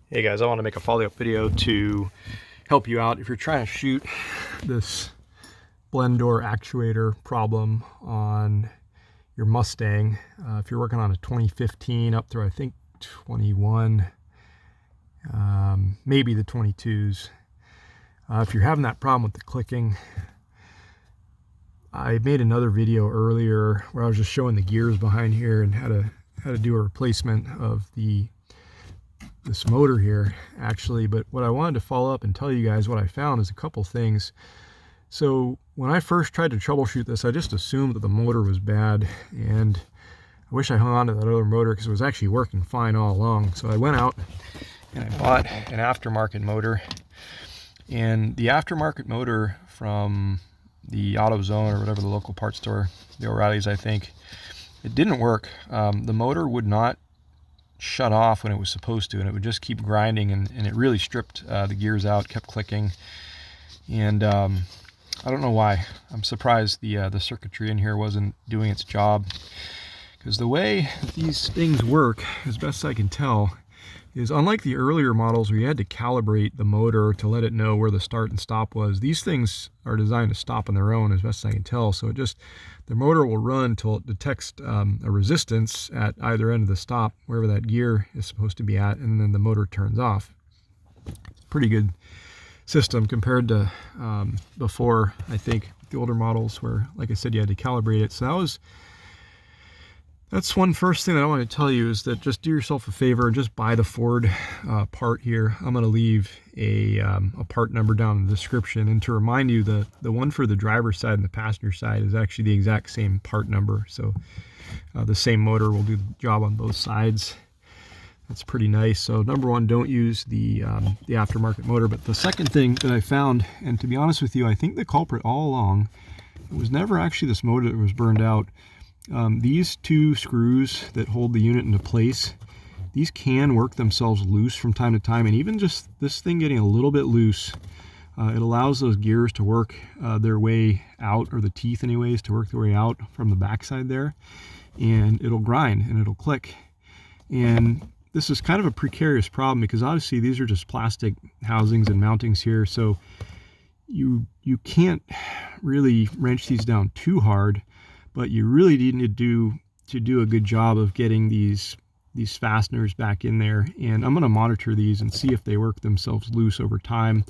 Hey guys, I want to make a follow-up video to help you out if you're trying to shoot this blend door actuator problem on your Mustang. If you're working on a 2015 up through I think 21, maybe the 22s. If you're having that problem with the clicking, I made another video earlier where I was just showing the gears behind here and how to do a replacement of this motor here actually. But what I wanted to follow up and tell you guys what I found is a couple things. So when I first tried to troubleshoot this, I just assumed that the motor was bad, and I wish I hung on to that other motor because it was actually working fine all along. So I went out and I bought an aftermarket motor, and the aftermarket motor from the AutoZone or whatever the local parts store, the O'Reilly's I think, it didn't work. The motor would not shut off when it was supposed to, and it would just keep grinding, and it really stripped the gears out, kept clicking, and I don't know why. I'm surprised the circuitry in here wasn't doing its job, because the way these things work, as best I can tell, is unlike the earlier models where you had to calibrate the motor to let it know where the start and stop was. These things are designed to stop on their own, as best I can tell. So the motor will run until it detects a resistance at either end of the stop, wherever that gear is supposed to be at, and then the motor turns off. It's a pretty good system compared to before, I think, the older models where, like I said, you had to calibrate it. So that's one first thing that I want to tell you, is that just do yourself a favor and just buy the Ford part here. I'm going to leave a part number down in the description, and to remind you, the one for the driver's side and the passenger side is actually the exact same part number. So the same motor will do the job on both sides. That's pretty nice. So number one, don't use the aftermarket motor. But the second thing that I found, and to be honest with you, I think the culprit all along, it was never actually this motor that was burned out. These two screws that hold the unit into place, these can work themselves loose from time to time, and even just this thing getting a little bit loose, it allows those gears to work their way out, or the teeth anyways, to work their way out from the backside there, and it'll grind and it'll click. And this is kind of a precarious problem because obviously these are just plastic housings and mountings here, so you can't really wrench these down too hard. But you really need to do a good job of getting these fasteners back in there. And I'm going to monitor these and see if they work themselves loose over time.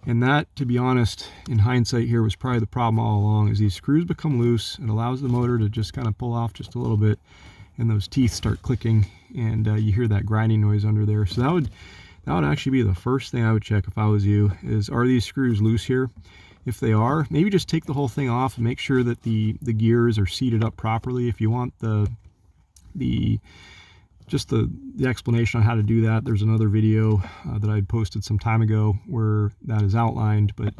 And that, to be honest, in hindsight here, was probably the problem all along. Is these screws become loose, it allows the motor to just kind of pull off just a little bit, and those teeth start clicking, and you hear that grinding noise under there. So that would actually be the first thing I would check if I was you, is are these screws loose here? If they are, maybe just take the whole thing off and make sure that the gears are seated up properly. If you want the explanation on how to do that, there's another video that I posted some time ago where that is outlined. But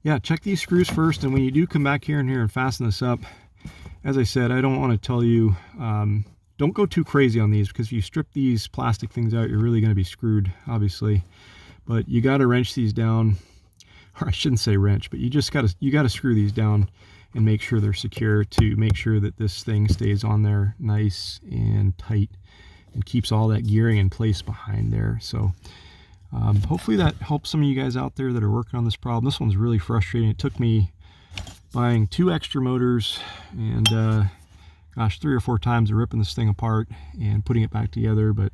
yeah, check these screws first, and when you do come back here and fasten this up, as I said, I don't want to tell you, don't go too crazy on these, because if you strip these plastic things out, you're really going to be screwed, obviously. But you got to wrench these down. Or I shouldn't say wrench, but you got to screw these down and make sure they're secure, to make sure that this thing stays on there nice and tight and keeps all that gearing in place behind there. So hopefully that helps some of you guys out there that are working on this problem. This one's really frustrating. It took me buying 2 extra motors and gosh, 3 or 4 times of ripping this thing apart and putting it back together. But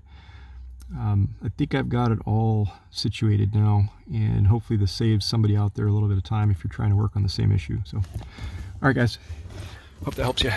I think I've got it all situated now, and hopefully this saves somebody out there a little bit of time if you're trying to work on the same issue. So, all right guys, hope that helps you.